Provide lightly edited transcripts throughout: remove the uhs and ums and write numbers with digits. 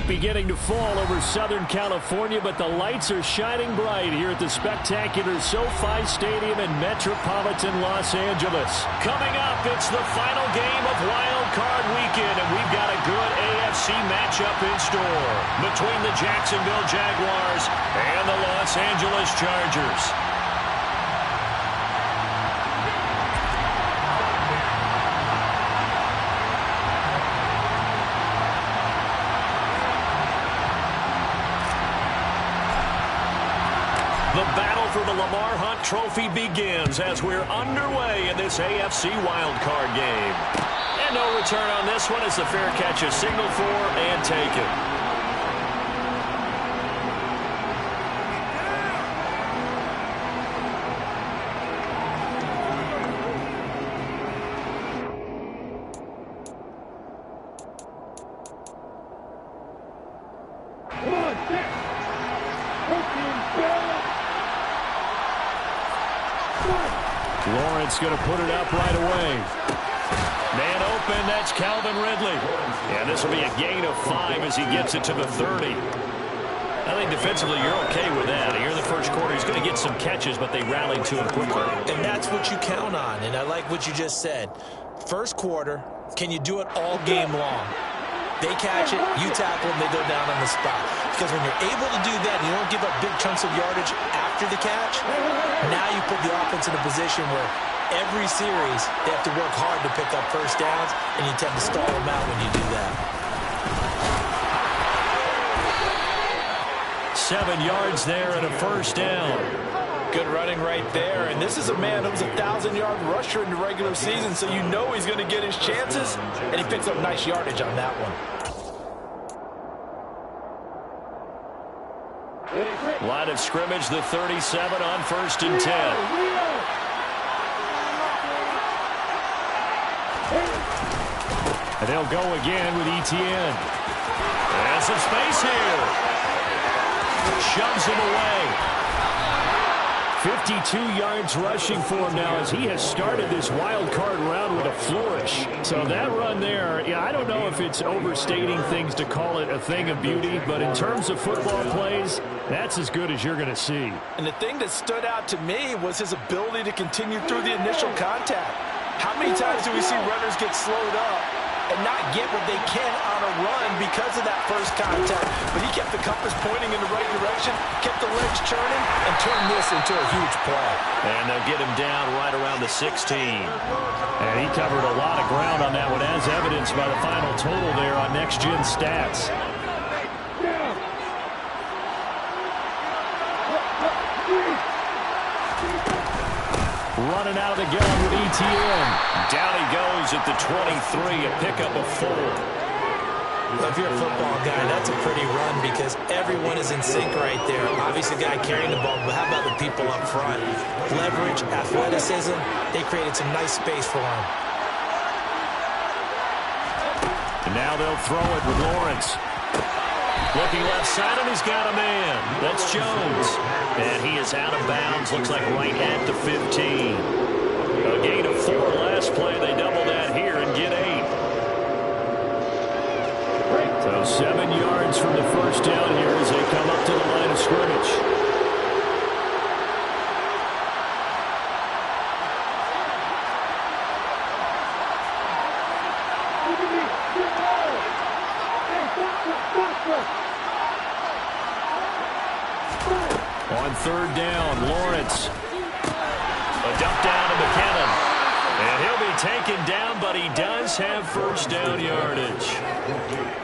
beginning to fall over Southern California, but the lights are shining bright here at the spectacular SoFi Stadium in metropolitan Los Angeles. Coming up, it's the final game of Wild Card Weekend, and we've got a good AFC matchup in store between the Jacksonville Jaguars and the Los Angeles Chargers. The battle for the Lamar Hunt Trophy begins as we're underway in this AFC wildcard game. And no return on this one as the fair catch is signaled for and taken. Lawrence going to put it up right away. Man open, that's Calvin Ridley. And this will be a gain of 5 as he gets it to the 30. I think defensively you're okay with that. Here in the first quarter, he's going to get some catches, but they rallied to him quickly. And that's what you count on, and I like what you just said. First quarter, can you do it all game long? They catch it, you tackle them, they go down on the spot. Because when you're able to do that, and you don't give up big chunks of yardage after the catch, now you put the offense in a position where every series they have to work hard to pick up first downs, and you tend to stall them out when you do that. 7 yards there and a first down. Good running right there, and this is a man who was a 1,000-yard rusher in the regular season, so you know he's going to get his chances, and he picks up nice yardage on that one. Line of scrimmage, the 37 on 1st and 10. And they'll go again with Etienne. And some space here. Shoves him away. 52 yards rushing for him now as he has started this wild card round with a flourish. So that run there, yeah, I don't know if it's overstating things to call it a thing of beauty, but in terms of football plays, that's as good as you're going to see. And the thing that stood out to me was his ability to continue through the initial contact. How many times do we see runners get slowed up and not get what they can on a run because of that first contact? But he kept the compass pointing in the right direction, kept the legs churning, and turned this into a huge play. And they'll get him down right around the 16. And he covered a lot of ground on that one, as evidenced by the final total there on Next Gen Stats. Running out of the gun with Etienne. Down he goes at the 23, a pickup of 4. If you're a football guy, that's a pretty run because everyone is in sync right there. Obviously, the guy carrying the ball, but how about the people up front? Leverage, athleticism, they created some nice space for him. And now they'll throw it with Lawrence. Looking left side, and he's got a man. That's Jones. And he is out of bounds. Looks like right at the 15. A gain of 4 last play. They double that here and get 8. So 7 yards from the first down here as they come up to the line of scrimmage. On 3rd down, Lawrence. A dump down to McKinnon. And he'll be taken down, but he does have first down yardage.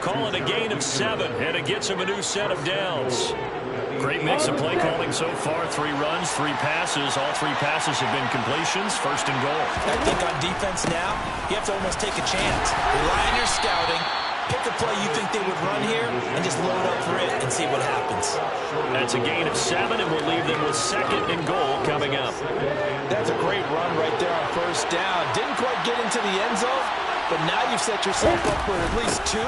Call it a gain of 7, and it gets him a new set of downs. Great mix of play calling so far. 3 runs, 3 passes. All 3 passes have been completions. 1st and goal. I think on defense now, you have to almost take a chance. Rely on your scouting. Pick a play you think they would run here and just load up for it and see what happens. That's a gain of 7, and we'll leave them with 2nd and goal coming up. That's a great run right there on 1st down. Didn't quite get into the end zone, but now you've set yourself up for at least 2,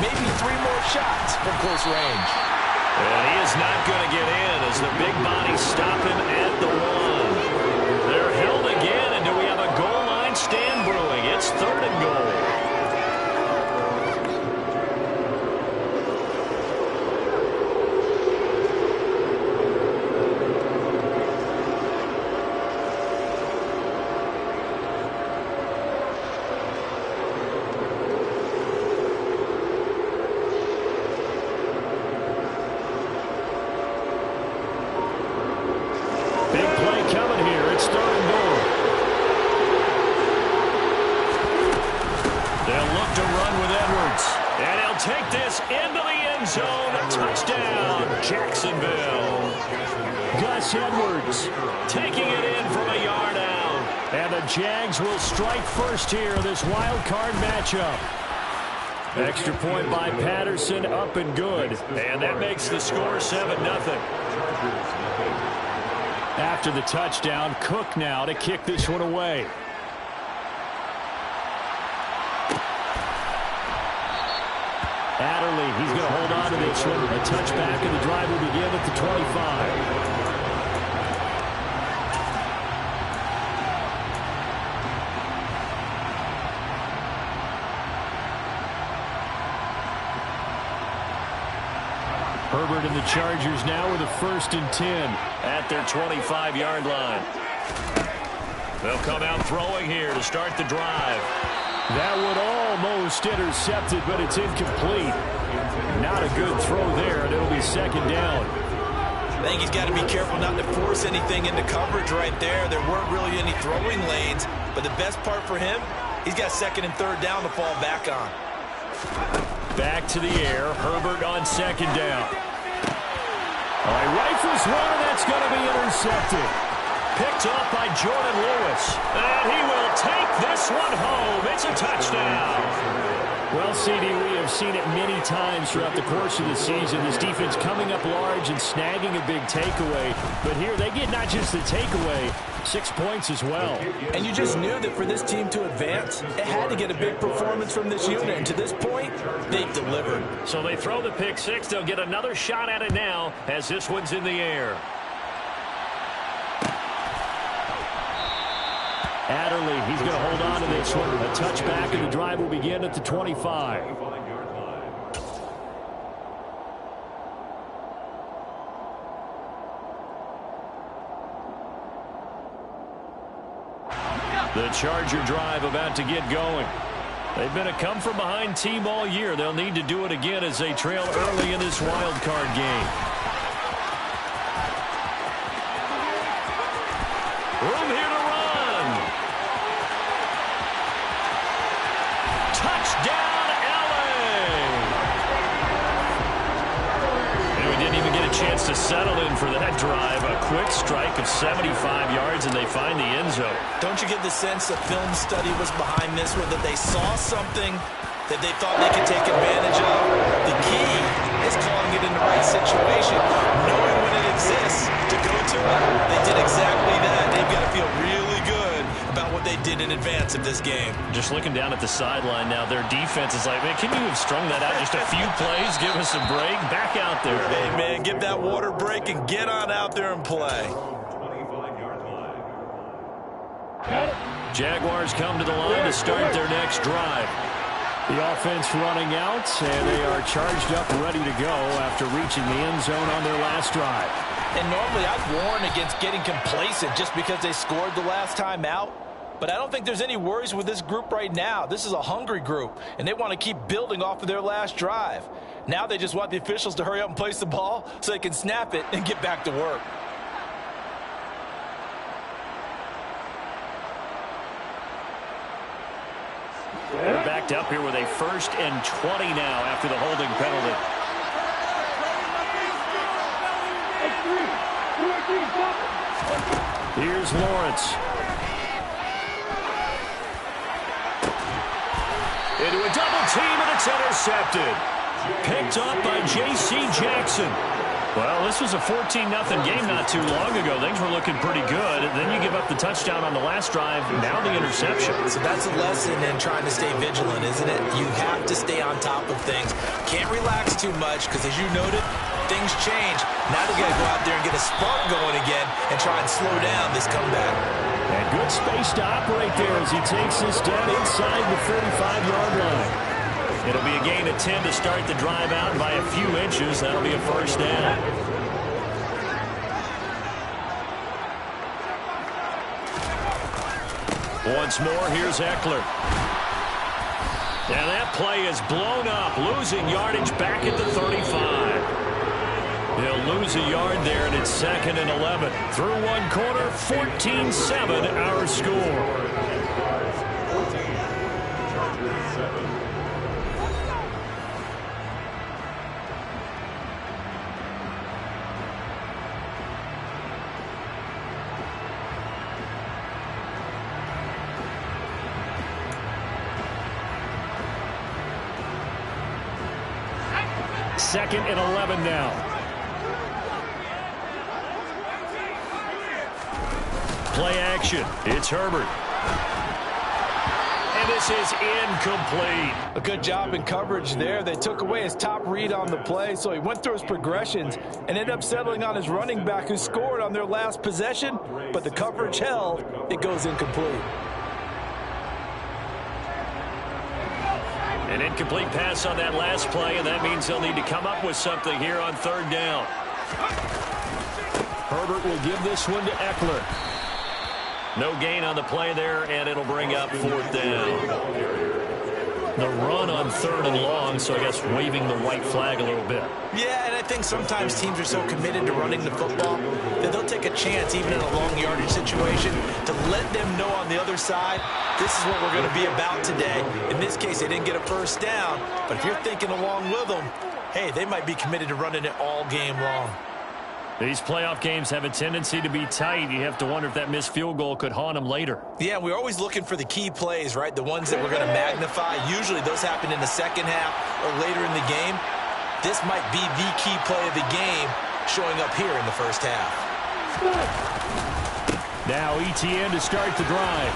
maybe 3 more shots from close range. And he is not going to get in as the big bodies stop him at the 1. They're held again, and do we have a goal line stand brewing? It's 3rd and goal. Touchdown, Jacksonville. Gus Edwards taking it in from a yard out. And the Jags will strike first here in this wild card matchup. Extra point by Patterson, up and good. And that makes the score 7-0. After the touchdown, Cook now to kick this one away. Adderley, he's going to hold on to this one. A touchback, and the drive will begin at the 25. Herbert and the Chargers now with a 1st and 10 at their 25-yard line. They'll come out throwing here to start the drive. That would almost intercepted, but it's incomplete. Not a good throw there, and it'll be 2nd down. I think he's got to be careful not to force anything into coverage right there. There weren't really any throwing lanes, but the best part for him, he's got 2nd and 3rd down to fall back on. Back to the air. Herbert on 2nd down. He rifles one, and that's going to be intercepted. Picked off by Jordan Lewis. And he will take this one home. It's a touchdown. Well, CD, we have seen it many times throughout the course of the season. This defense coming up large and snagging a big takeaway. But here they get not just the takeaway, 6 points as well. And you just knew that for this team to advance, it had to get a big performance from this unit. And to this point, they've delivered. So they throw the pick six. They'll get another shot at it now as this one's in the air. Adderley, he's going to hold on to this one. A touchback, and the drive will begin at the 25. The Charger drive about to get going. They've been a come-from-behind team all year. They'll need to do it again as they trail early in this wild card game. Room here to run. Touchdown, LA! And we didn't even get a chance to settle in for that drive. A quick strike of 75 yards, and they find the end zone. Don't you get the sense that film study was behind this one, that they saw something that they thought they could take advantage of? The key is calling it in the right situation, knowing when it exists to go to it. They did exactly that. They've got to feel really good about what they did in advance of this game. Just looking down at the sideline now, their defense is like, man, can you have strung that out just a few plays? Give us a break. Back out there. Hey, man, give that water break and get on out there and play. Jaguars come to the line to start their next drive. The offense running out, and they are charged up, ready to go after reaching the end zone on their last drive. And normally I'd warn against getting complacent just because they scored the last time out. But I don't think there's any worries with this group right now. This is a hungry group, and they want to keep building off of their last drive. Now they just want the officials to hurry up and place the ball so they can snap it and get back to work. They're backed up here with a 1st and 20 now after the holding penalty. Here's Lawrence. Into a double team, and it's intercepted. Picked up by J.C. Jackson. Well, this was a 14-0 game not too long ago. Things were looking pretty good. And then you give up the touchdown on the last drive. Now the interception. So that's a lesson in trying to stay vigilant, isn't it? You have to stay on top of things. Can't relax too much because, as you noted, things change. Now they got to go out there and get a spark going again and try and slow down this comeback. And good space to operate there as he takes this down inside the 35-yard line. It'll be a gain of 10 to start the drive out by a few inches. That'll be a 1st down. Once more, here's Eckler. And that play is blown up, losing yardage back at the 35. They'll lose a yard there, and it's 2nd and 11. Through one quarter, 14-7 our score. 2nd and 11 now. Play action. It's Herbert. And this is incomplete. A good job in coverage there. They took away his top read on the play, so he went through his progressions and ended up settling on his running back who scored on their last possession, but the coverage held. It goes incomplete. An incomplete pass on that last play, and that means they'll need to come up with something here on 3rd down. Herbert will give this one to Eckler. No gain on the play there, and it'll bring up 4th down. The run on 3rd and long, so I guess waving the white flag a little bit. Yeah, and I think sometimes teams are so committed to running the football that they'll take a chance, even in a long yardage situation, to let them know on the other side, this is what we're going to be about today. In this case, they didn't get a 1st down, but if you're thinking along with them, hey, they might be committed to running it all game long. These playoff games have a tendency to be tight. You have to wonder if that missed field goal could haunt them later. Yeah, we're always looking for the key plays, right? The ones that we're going to magnify. Usually those happen in the 2nd half or later in the game. This might be the key play of the game showing up here in the 1st half. Now ETN to start the drive.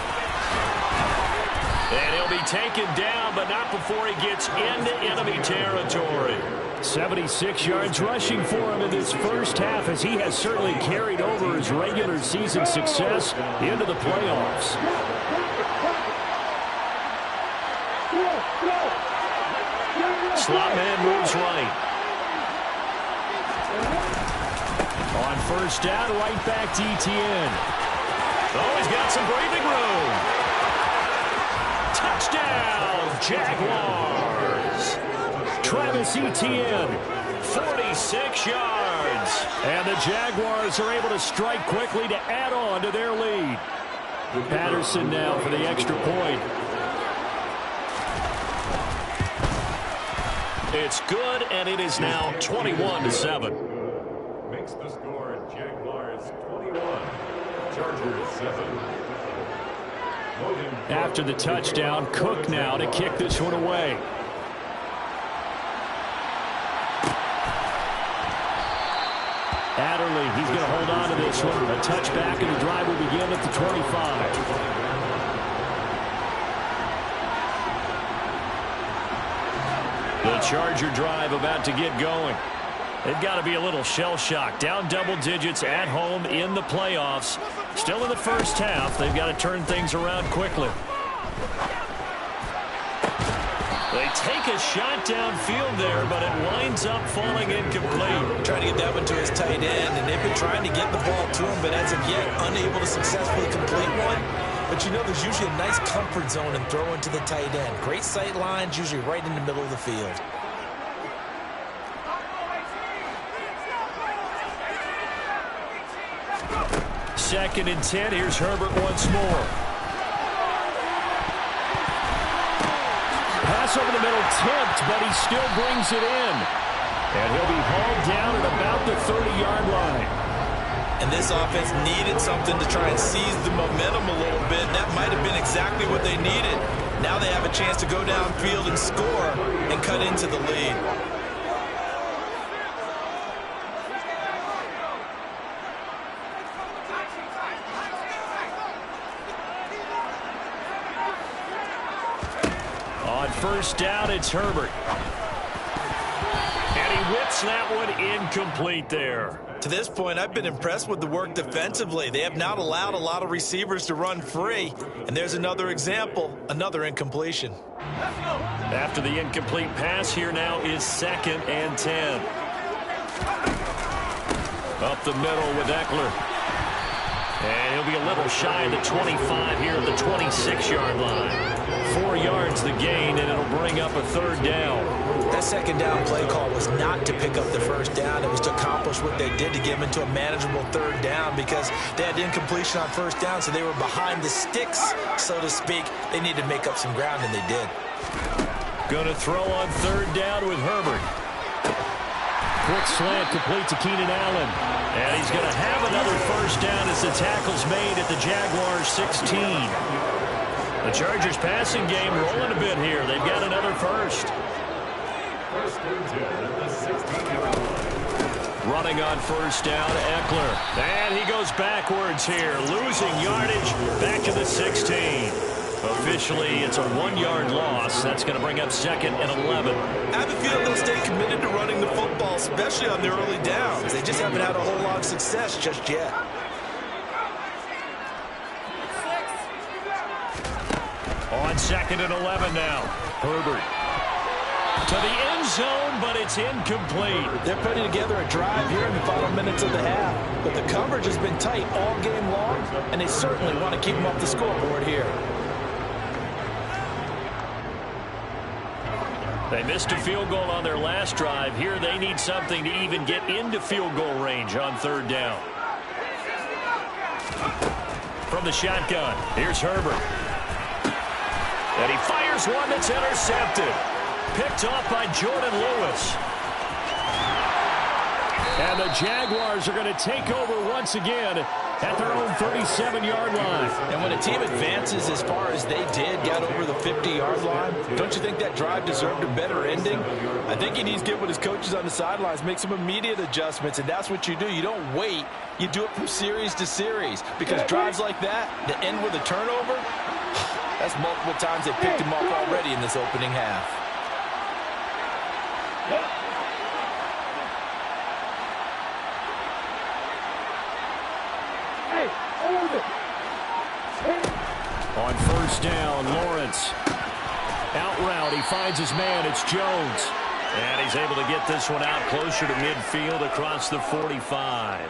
And he'll be taken down, but not before he gets into enemy territory. 76 yards rushing for him in this 1st half, as he has certainly carried over his regular season success into the playoffs. Slot man moves right. On 1st down, right back to ETN. Oh, he's got some breathing room. Touchdown, Jaguars. Travis Etienne, 46 yards. And the Jaguars are able to strike quickly to add on to their lead. Patterson now for the extra point. It's good, and it is now 21-7. Makes the score Jaguars 21, Chargers 7. After the touchdown, Cook now to kick this one away. Adderley, he's going to hold on to this one. A touchback, and the drive will begin at the 25. The Charger drive about to get going. They've got to be a little shell-shocked. Down double digits at home in the playoffs. Still in the 1st half. They've got to turn things around quickly. They take a shot downfield there, but it winds up falling incomplete. Trying to get that one to his tight end, and they've been trying to get the ball to him, but as of yet, unable to successfully complete one. But you know, there's usually a nice comfort zone in throwing to the tight end. Great sight lines, usually right in the middle of the field. Second and 10. Here's Herbert once more. Pass over the middle, tipped, but he still brings it in. And he'll be hauled down at about the 30-yard line. And this offense needed something to try and seize the momentum a little bit. And that might have been exactly what they needed. Now they have a chance to go downfield and score and cut into the lead. On 1st down, it's Herbert. And he whips that one incomplete there. To this point, I've been impressed with the work defensively. They have not allowed a lot of receivers to run free. And there's another example, another incompletion. After the incomplete pass, here now is 2nd and 10. Up the middle with Eckler. And he'll be a little shy of the 25 here at the 26-yard line. 4 yards the gain, and it'll bring up a 3rd down. That 2nd down play call was not to pick up the 1st down. It was to accomplish what they did to get them into a manageable 3rd down because they had incompletion on 1st down, so they were behind the sticks, so to speak. They needed to make up some ground, and they did. Going to throw on 3rd down with Herbert. Quick slant complete to Keenan Allen. And he's going to have another 1st down as the tackle's made at the Jaguars' 16. The Chargers passing game rolling a bit here. They've got another 1st. First and 10 at the 16-yard line. Running on first down, Eckler. And he goes backwards here, losing yardage back to the 16. Officially, it's a 1-yard loss. That's going to bring up second and 11. I have a feeling they'll stay committed to running the football, especially on their early downs. They just haven't had a whole lot of success just yet. On second and 11 now. Herbert to the end zone, but it's incomplete. They're putting together a drive here in the final minutes of the half, but the coverage has been tight all game long, and they certainly want to keep them off the scoreboard here. They missed a field goal on their last drive. Here they need something to even get into field goal range on third down. From the shotgun, here's Herbert. And he fires one that's intercepted. Picked off by Jordan Lewis. And the Jaguars are going to take over once again at their own 37-yard line. And when a team advances as far as they did, got over the 50-yard line, don't you think that drive deserved a better ending? I think he needs to get with his coaches on the sidelines, make some immediate adjustments, and that's what you do. You don't wait. You do it from series to series, because drives like that end with a turnover, that's multiple times they picked him off already in this opening half. On first down, Lawrence. Out route, he finds his man. It's Jones. And he's able to get this one out closer to midfield across the 45.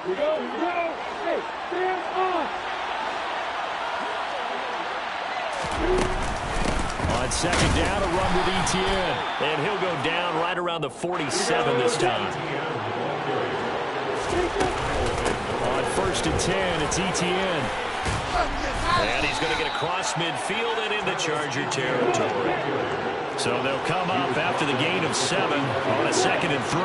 We go. Hey, stand on. On second down, a run with Etienne. And he'll go down right around the 47 this time. On first and 10, it's Etienne. And he's going to get across midfield and into Charger territory. So they'll come up after the gain of 7 on a second and 3.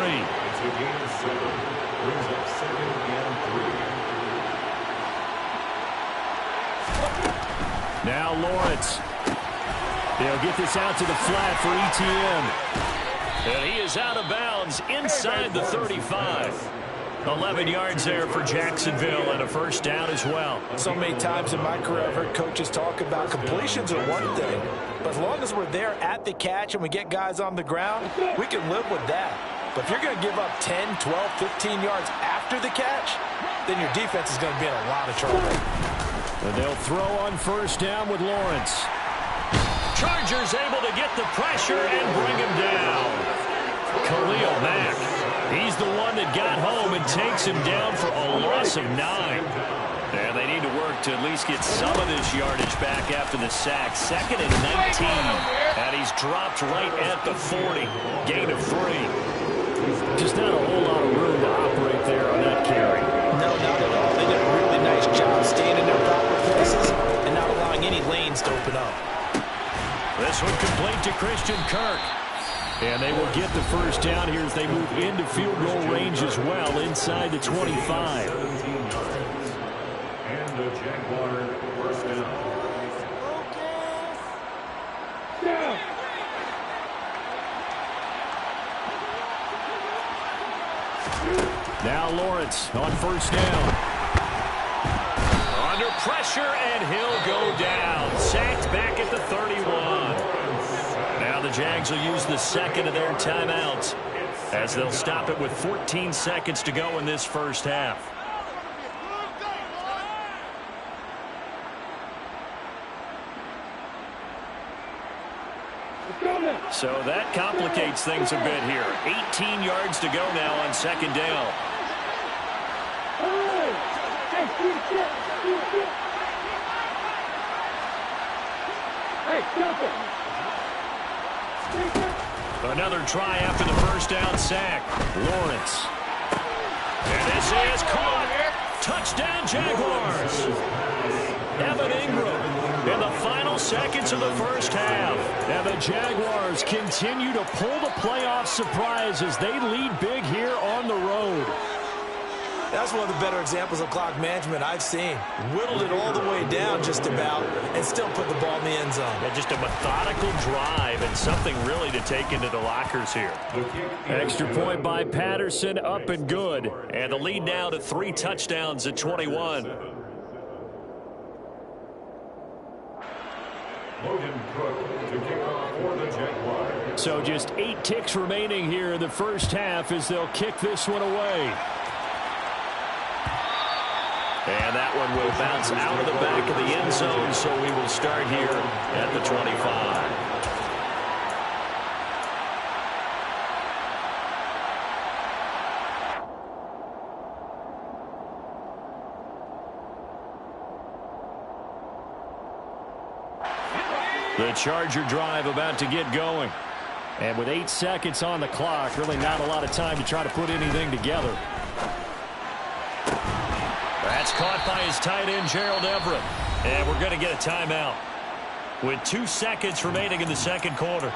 Now Lawrence. They'll get this out to the flat for Etienne. And he is out of bounds inside the 35. 11 yards there for Jacksonville and a first down as well. So many times in my career I've heard coaches talk about completions are one thing, but as long as we're there at the catch and we get guys on the ground, we can live with that. But if you're going to give up 10, 12, 15 yards after the catch, then your defense is going to be in a lot of trouble. And they'll throw on first down with Lawrence. Chargers able to get the pressure and bring him down. Khalil Mack. He's the one that got home and takes him down for a loss of 9. And they need to work to at least get some of this yardage back after the sack. Second and 19. And he's dropped right at the 40. Gain of 3. Just not a whole lot of room to operate there on that carry. No, not at all. They did a really nice job staying in their proper places and not allowing any lanes to open up. This one complete to Christian Kirk. And they will get the first down here as they move into field goal range as well inside the 25. 17 yards. And the Jaguar first down. Now Lawrence on first down. Under pressure, and he'll go down. Sacked back at the 31. Now the Jags will use the second of their timeouts as they'll stop it with 14 seconds to go in this first half. So that complicates things a bit here. 18 yards to go now on second down. Another try after the first down sack. Lawrence. And this is caught. Touchdown Jaguars. Evan Ingram in the final seconds of the first half. And the Jaguars continue to pull the playoff surprise as they lead big here on the road. That's one of the better examples of clock management I've seen. Whittled it all the way down just about and still put the ball in the end zone. Yeah, just a methodical drive and something really to take into the lockers here. Extra point by Patterson, up and good. And the lead now to 3 touchdowns at 21. Logan Cook to kick off for the Jaguars. So just 8 ticks remaining here in the first half as they'll kick this one away. And that one will bounce out of the back of the end zone, so we will start here at the 25. The Charger drive about to get going. And with 8 seconds on the clock, really not a lot of time to try to put anything together. That's caught by his tight end, Gerald Everett. And we're going to get a timeout with 2 seconds remaining in the second quarter.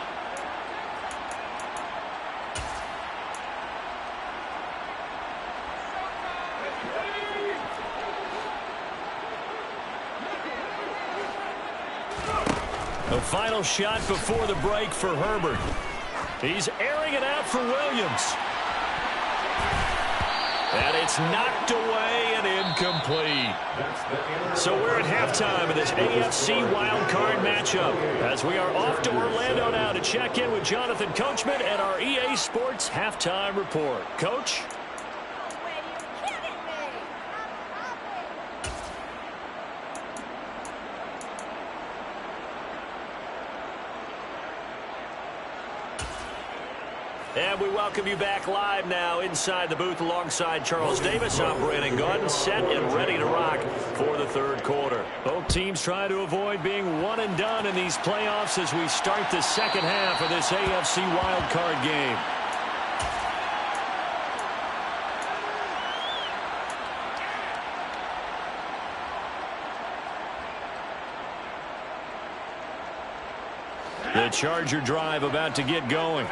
The final shot before the break for Herbert. He's airing it out for Williams. And it's knocked away and incomplete. So we're at halftime of this AFC wildcard matchup as we are off to Orlando now to check in with Jonathan Coachman and our EA Sports halftime report. Coach? And we welcome you back live now inside the booth alongside Charles Davis. I'm Brandon Gaudin, set and ready to rock for the third quarter. Both teams trying to avoid being one and done in these playoffs as we start the second half of this AFC wildcard game. The Charger drive about to get going.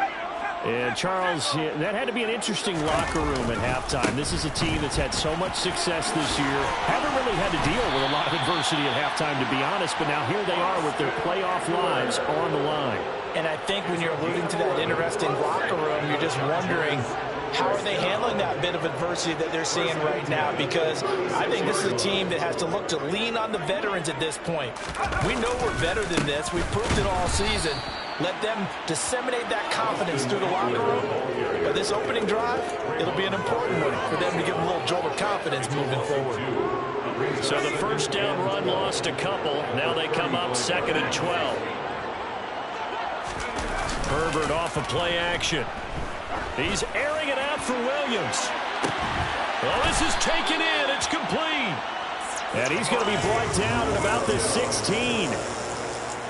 And Charles, that had to be an interesting locker room at halftime. This is a team that's had so much success this year. Haven't really had to deal with a lot of adversity at halftime, to be honest. But now here they are with their playoff lives on the line. And I think when you're alluding to that interesting locker room, you're just wondering, how are they handling that bit of adversity that they're seeing right now? Because I think this is a team that has to look to lean on the veterans at this point. We know we're better than this. We've proved it all season. Let them disseminate that confidence through the locker room. But this opening drive, it'll be an important one for them to give them a little jolt of confidence moving forward. So the first down run lost a couple. Now they come up 2nd and 12. Herbert off of play action. He's airing it out for Williams. Well, this is taken in. It's complete. And he's going to be brought down at about the 16.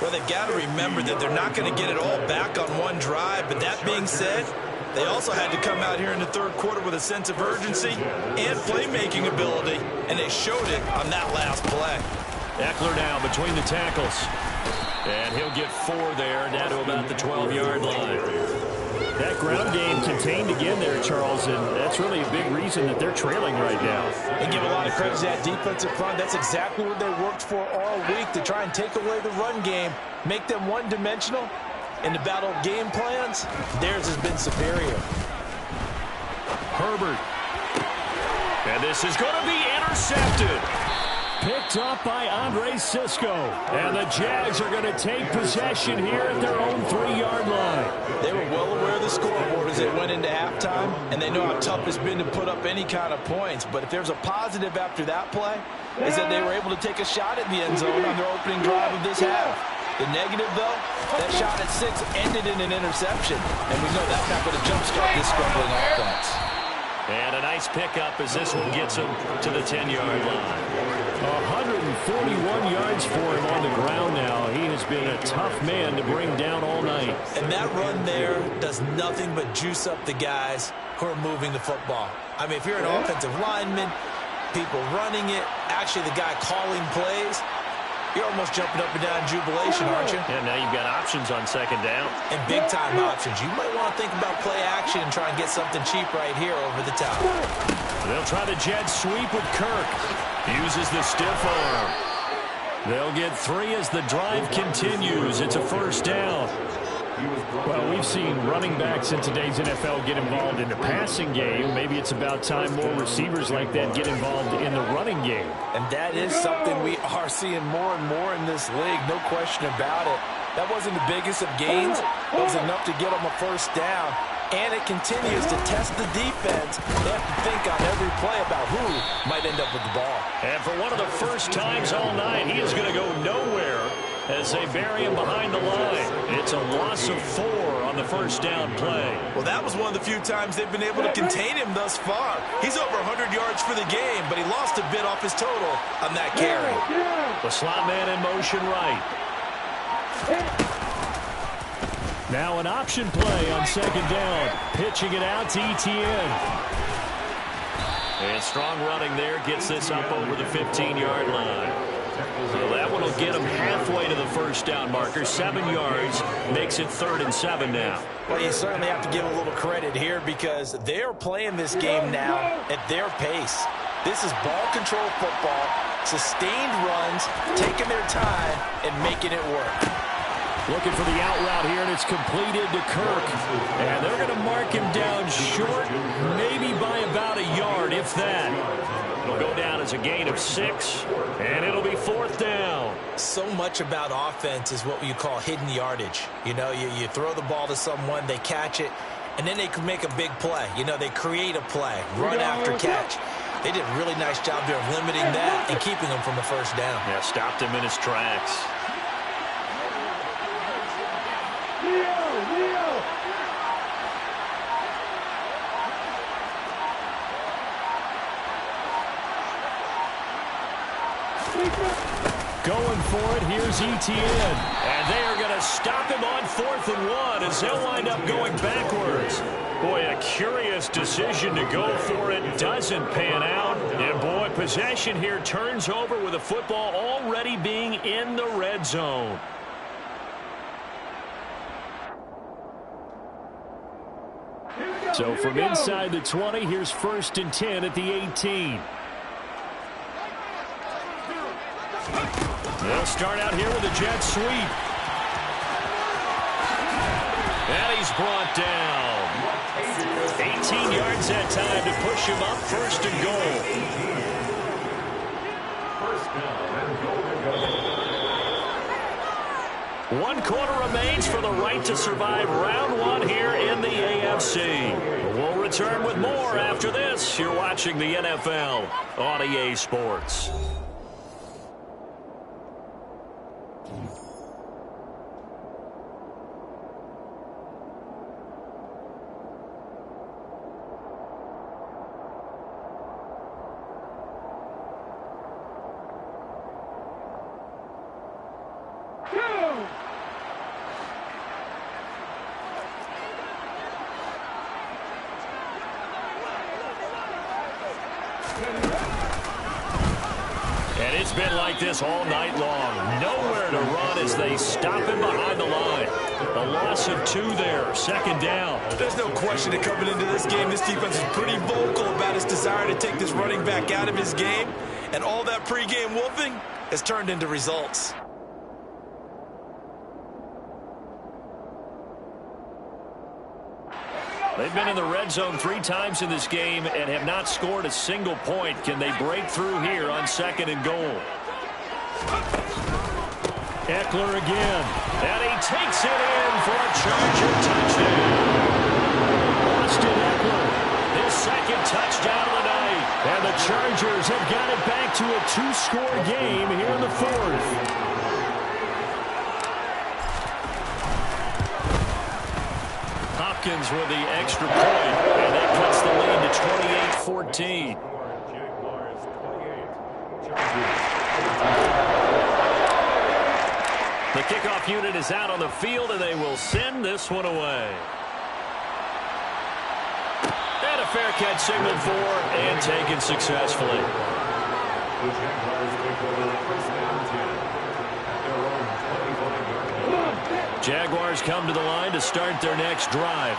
Well, they've got to remember that they're not going to get it all back on one drive. But that being said, they also had to come out here in the third quarter with a sense of urgency and playmaking ability. And they showed it on that last play. Eckler now between the tackles. And he'll get 4 there, down to about the 12-yard line. That ground game contained again there, Charles, and that's really a big reason that they're trailing right now. And give a lot of credit to that defensive front. That's exactly what they worked for all week, to try and take away the run game, make them one-dimensional. In the battle of game plans, theirs has been superior. Herbert. And this is going to be intercepted. Picked up by Andre Sisco. And the Jags are going to take possession here at their own 3-yard line. They were well aware of the scoreboard as they went into halftime, and they know how tough it's been to put up any kind of points. But if there's a positive after that play, is that they were able to take a shot at the end zone on their opening drive of this half. The negative, though, that shot at 6 ended in an interception. And we know that's not going to jumpstart this struggling offense. And a nice pickup as this one gets him to the 10-yard line. 141 yards for him on the ground now. He has been a tough man to bring down all night. And that run there does nothing but juice up the guys who are moving the football. I mean, if you're an offensive lineman, people running it, actually the guy calling plays, You're almost jumping up and down in jubilation, aren't you? And now you've got options on second down. And big-time options. You might want to think about play action and try and get something cheap right here over the top. They'll try the jet sweep with Kirk. Uses the stiff arm. They'll get 3 as the drive continues. It's a first down. Well, we've seen running backs in today's NFL get involved in the passing game. Maybe it's about time more receivers like that get involved in the running game. And that is something we are seeing more and more in this league, no question about it. That wasn't the biggest of gains. It was enough to get them a first down. And it continues to test the defense. They have to think on every play about who might end up with the ball. And for one of the first times all night, he is going to go nowhere as they bury him behind the line. It's a loss of 4 on the first down play. Well, that was one of the few times they've been able to contain him thus far. He's over 100 yards for the game, but he lost a bit off his total on that carry. The slot man in motion right. Now an option play on second down. Pitching it out to Etienne. And strong running there gets this up over the 15-yard line. So that one will get him halfway to the first down marker. 7 yards makes it 3rd and 7 now. Well, you certainly have to give a little credit here because they're playing this game now at their pace. This is ball control football, sustained runs, taking their time, and making it work. Looking for the out route here, and it's completed to Kirk. And they're going to mark him down short, maybe by about a yard, if that. It'll go down as a gain of 6, and it'll be 4th down. So much about offense is what you call hidden yardage. You know, you throw the ball to someone, they catch it, and then they can make a big play. You know, they create a play, run after catch. They did a really nice job there of limiting that and keeping him from the first down. Yeah, stopped him in his tracks. Going for it, here's Etienne. And they are going to stop him on 4th and 1 as they'll wind up going backwards. Boy, a curious decision to go for it. Doesn't pan out. And boy, possession here turns over with the football already being in the red zone. So from inside the 20, here's 1st and 10 at the 18. They'll start out here with a jet sweep. And he's brought down. 18 yards that time to push him up, 1st and goal. First down and goal. 1 quarter remains for the right to survive round 1 here in the AFC. We'll return with more after this. You're watching the NFL on EA Sports. And it's been like this all night long. Nowhere to run as they stop him behind the line. A loss of 2 there, 2nd down. There's no question that coming into this game, this defense is pretty vocal about its desire to take this running back out of his game. And all that pregame wolfing has turned into results. They've been in the red zone 3 times in this game and have not scored a single point. Can they break through here on 2nd and goal? Eckler again. And he takes it in for a Charger touchdown. Austin Eckler, his 2nd touchdown of the night. And the Chargers have got it back to a 2-score game here in the 4th. Hopkins with the extra point, and that cuts the lead to 28-14. The kickoff unit is out on the field, and they will send this one away. And a fair catch signaled for and taken successfully. The Jaguars take over 1st and 10. Jaguars come to the line to start their next drive.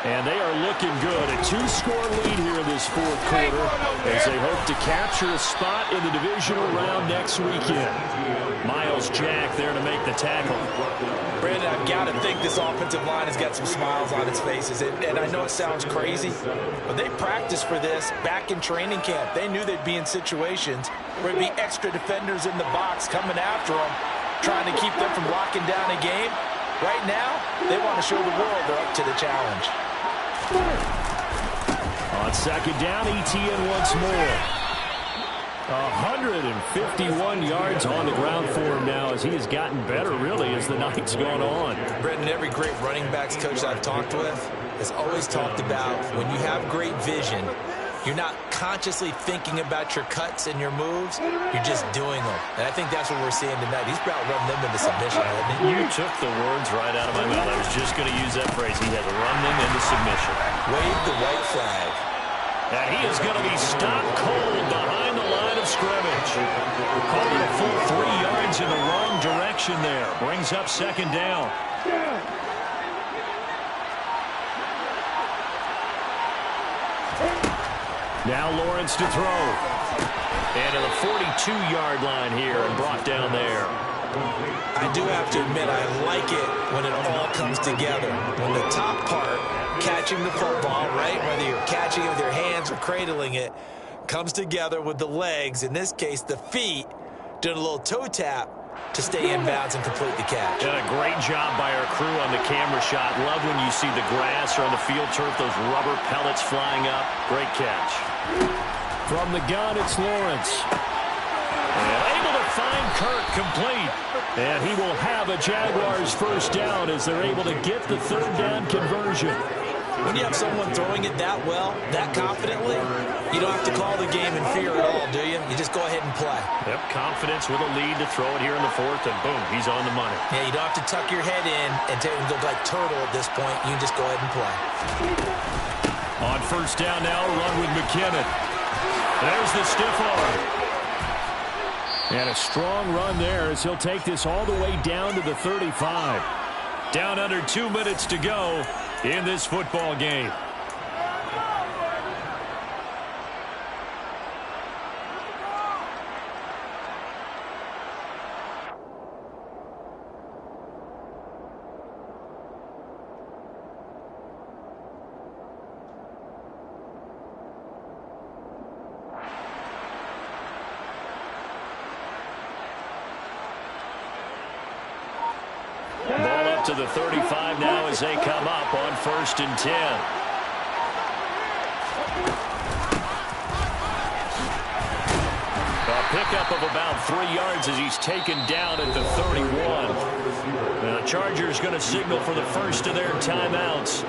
And they are looking good. A 2-score lead here in this fourth quarter as they hope to capture a spot in the divisional round next weekend. Myles Jack there to make the tackle. Brandon, I've got to think this offensive line has got some smiles on its faces. And I know it sounds crazy, but they practiced for this back in training camp. They knew they'd be in situations where there'd be extra defenders in the box coming after them, trying to keep them from locking down a game. Right now, they want to show the world they're up to the challenge. On second down, ETN once more. 151 yards on the ground for him now as he has gotten better, really, as the night's gone on. Brendan, every great running backs coach I've talked with has always talked about when you have great vision, you're not consciously thinking about your cuts and your moves. You're just doing them. And I think that's what we're seeing tonight. He's about running them into submission, hasn't he? You took the words right out of my mouth. I was just going to use that phrase. He has run them into submission. Wave the white flag. And he is going to be stopped cold behind the line of scrimmage. Called a full 3 yards in the wrong direction there. Brings up second down. Now Lawrence to throw. And to the 42-yard line here and brought down there. I do have to admit, I like it when it all comes together. When the top part, catching the football, right, whether you're catching it with your hands or cradling it, comes together with the legs, in this case the feet, doing a little toe tap to stay in bounds and complete the catch. Done a great job by our crew on the camera shot. Love when you see the grass or on the field turf, those rubber pellets flying up. Great catch. From the gun, it's Lawrence. And able to find Kirk complete. And he will have a Jaguars first down as they're able to get the third down conversion. When you have someone throwing it that well, that confidently, you don't have to call the game in fear at all, do you? You just go ahead and play. Yep, confidence with a lead to throw it here in the fourth, and boom, he's on the money. Yeah, you don't have to tuck your head in and go like turtle at this point. You can just go ahead and play. On first down now, run with McKinnon. There's the stiff arm. And a strong run there as he'll take this all the way down to the 35. Down under 2 minutes to go in this football game. Ball up to the 35 now as they come up on 1st and 10. A pickup of about 3 yards as he's taken down at the 31. The Chargers going to signal for the first of their timeouts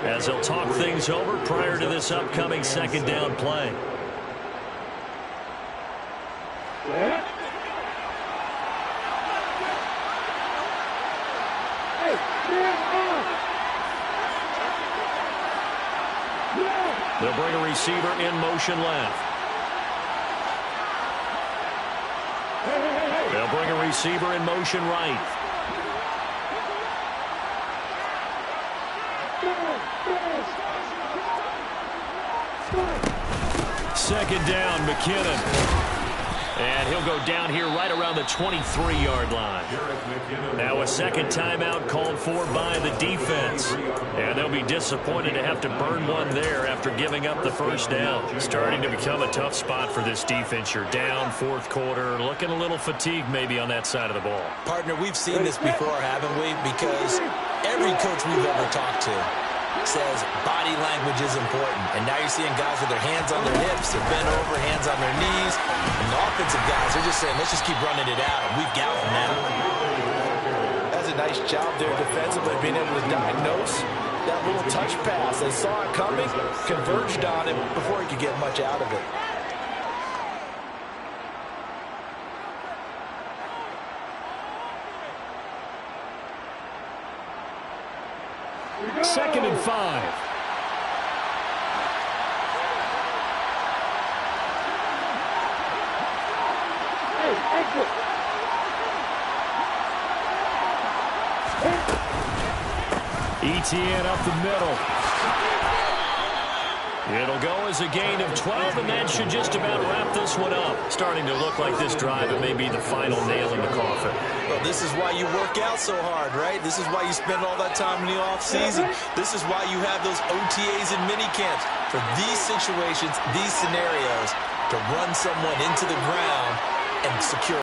as they'll talk things over prior to this upcoming second down play. They'll bring a receiver in motion left. They'll bring a receiver in motion right. Second down, McKinnon. And he'll go down here right around the 23-yard line. Now a second timeout called for by the defense. And they'll be disappointed to have to burn one there after giving up the first down. Starting to become a tough spot for this defense. You're down fourth quarter, looking a little fatigued maybe on that side of the ball. Partner, we've seen this before, haven't we? Because every coach we've ever talked to says body language is important. And now you're seeing guys with their hands on their hips, they're bent over, hands on their knees. And the offensive guys, they're just saying, let's just keep running it out. And we've got them now. That's a nice job there defensively, being able to diagnose that little touch pass. They saw it coming, converged on him before he could get much out of it. Second and 5. Hey, exit. Etienne up the middle. It'll go as a gain of 12, and that should just about wrap this one up. Starting to look like this drive, it may be the final nail in the coffin. Well, this is why you work out so hard, right? This is why you spend all that time in the offseason. This is why you have those OTAs and mini camps. For these situations, these scenarios, to run someone into the ground and secure